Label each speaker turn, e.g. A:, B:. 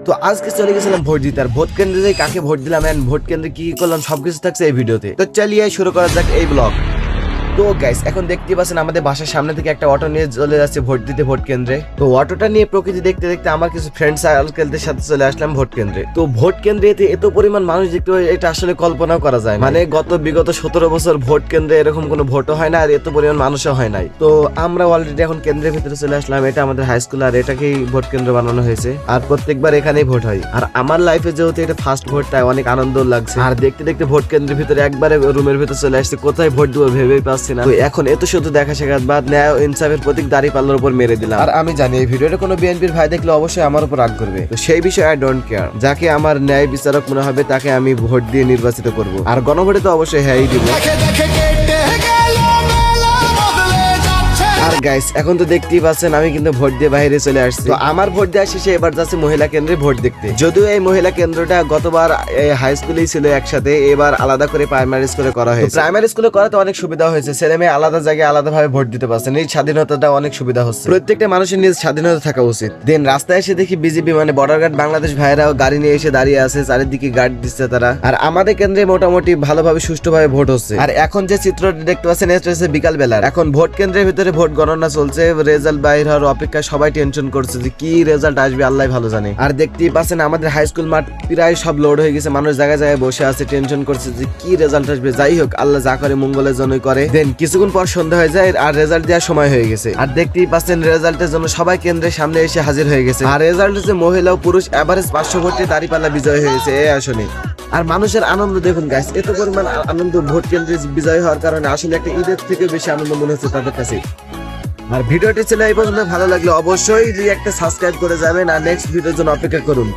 A: তো আজকে চলে গেছিলাম ভোট দিতে, আর ভোট কেন্দ্রে যাই কাকে ভোট দিলাম এন্ড ভোট কেন্দ্রে কি করলাম সবকিছু থাকছে এই ভিডিওতে। তো চলিয়ে শুরু করা যাক এই ব্লগ। তো গাইস এখন দেখতে পাচ্ছেন আমাদের বাসার সামনে থেকে একটা অটো নিয়ে চলে যাচ্ছে ভোট দিতে ভোট কেন্দ্রে। তো অটোটা নিয়ে প্রকৃতি দেখতে দেখতে আমার কিছু ফ্রেন্ড সার্কেলদের সাথে চলে আসলাম ভোট কেন্দ্রে। তো ভোট কেন্দ্রে এত পরিমাণ মানুষ দেখতে পাই এটা আসলে কল্পনাও করা যায়, মানে বিগত 17 বছর ভোট কেন্দ্রে এরকম কোনো ভোটও হয় না আর এত পরিমাণ মানুষও হয় নাই। তো আমরা অলরেডি এখন কেন্দ্রের ভিতরে চলে আসলাম। এটা আমাদের হাই স্কুল আর এটাকেই ভোট কেন্দ্র বানানো হয়েছে আর প্রত্যেকবার এখানেই ভোট হয়। আর আমার লাইফে যেহেতু এটা ফার্স্ট ভোট তাই অনেক আনন্দ লাগছে। আর দেখতে দেখতে ভোট কেন্দ্রের ভিতরে একবারে রুমের ভিতরে চলে আসছে, কোথায় ভোট দেবো ভেবেই পাচ্ছি না। তো এখন এত শুধু দেখা শেখার বাদ ন্যায় ইনসাফের প্রতীক দাড়ি পাল্লার উপর মেরে দিলাম। আর আমি জানি এই ভিডিওটা কোনো বিএনপির ভাই দেখলে অবশ্যই আমার উপর রাগ করবে, তো সেই বিষয়ে আই ডোন্ট কেয়ার। যাকে আমার ন্যায় বিচারক মনে হবে তাকে আমি ভোট দিয়ে নির্বাচিত করব, আর গণভোটে তো অবশ্যই হ্যাঁই দিব। আর গাইস এখন তো দেখতেই পাচ্ছেন আমি কিন্তু ভোট দিয়ে বাইরে চলে আসছি। তো আমার ভোট দেওয়া শেষে এবার যাচ্ছে মহিলা কেন্দ্রে ভোট দেখতে। যদিও এই মহিলা কেন্দ্রটা গতবার হাই স্কুলেই ছিল একসাথে, এবার আলাদা করে প্রাইমারি স্কুলে করা হয়েছে। প্রাইমারি স্কুলে করাতে অনেক সুবিধা হয়েছে, ছেলে মেয়ে আলাদা জায়গায় আলাদা ভাবে ভোট দিতে পারছে, এই স্বাধীনতাটা অনেক সুবিধা হচ্ছে। প্রত্যেকটা মানুষের নিজ স্বাধীনতা থাকা উচিত। দেন রাস্তায় এসে দেখি বিজেপি মানে বর্ডার গার্ড বাংলাদেশ ভাইরাও গাড়ি নিয়ে এসে দাঁড়িয়ে আছে, চারিদিকে গার্ড দিচ্ছে তারা। আর আমাদের কেন্দ্রে মোটামুটি ভালোভাবে সুষ্ঠুভাবে ভোট হচ্ছে। আর এখন যে চিত্রটি দেখতে পাচ্ছেন এটা হচ্ছে বিকাল বেলার। এখন ভোট কেন্দ্রের ভিতরে ভোট গণনা চলছে, রেজাল্ট বাইর হওয়ার অপেক্ষায় সবাই টেনশন করছে যে কি রেজাল্ট আসবে আল্লাহ ভালো জানে। আর দেখতেই পাচ্ছেন আমাদের হাই স্কুল মাঠ প্রায় সব লোড হয়ে গেছে, মানুষ জায়গায় জায়গায় বসে আছে, টেনশন করছে যে কি রেজাল্ট আসবে। যাই হোক আল্লাহ যা করে মঙ্গলের জন্যই করে। দেন কিছুক্ষণ পর সন্ধ্যা হয়ে যায় আর রেজাল্ট দেওয়ার সময় হয়ে গেছে। আর দেখতেই পাচ্ছেন রেজাল্টের জন্য সবাই কেন্দ্রের সামনে এসে হাজির হয়ে গেছে। আর রেজাল্ট হচ্ছে মহিলা ও পুরুষ এভারেজ 500 ভোটে দাঁড়িপাল্লা বিজয় হয়েছে এই আসনে। আর মানুষের আনন্দ দেখুন গাইস, এত পরিমাণ আনন্দ ভোট কেন্দ্রে বিজয় হওয়ার কারণে আসলে একটা ঈদের থেকে বেশি আনন্দ মনে হচ্ছে তাদের কাছে। আর ভিডিওটি ছিল এই পর্যন্ত, ভালো লাগলে অবশ্যই একটা সাবস্ক্রাইব করে যাবেন আর নেক্সট ভিডিওর জন্য অপেক্ষা করুন।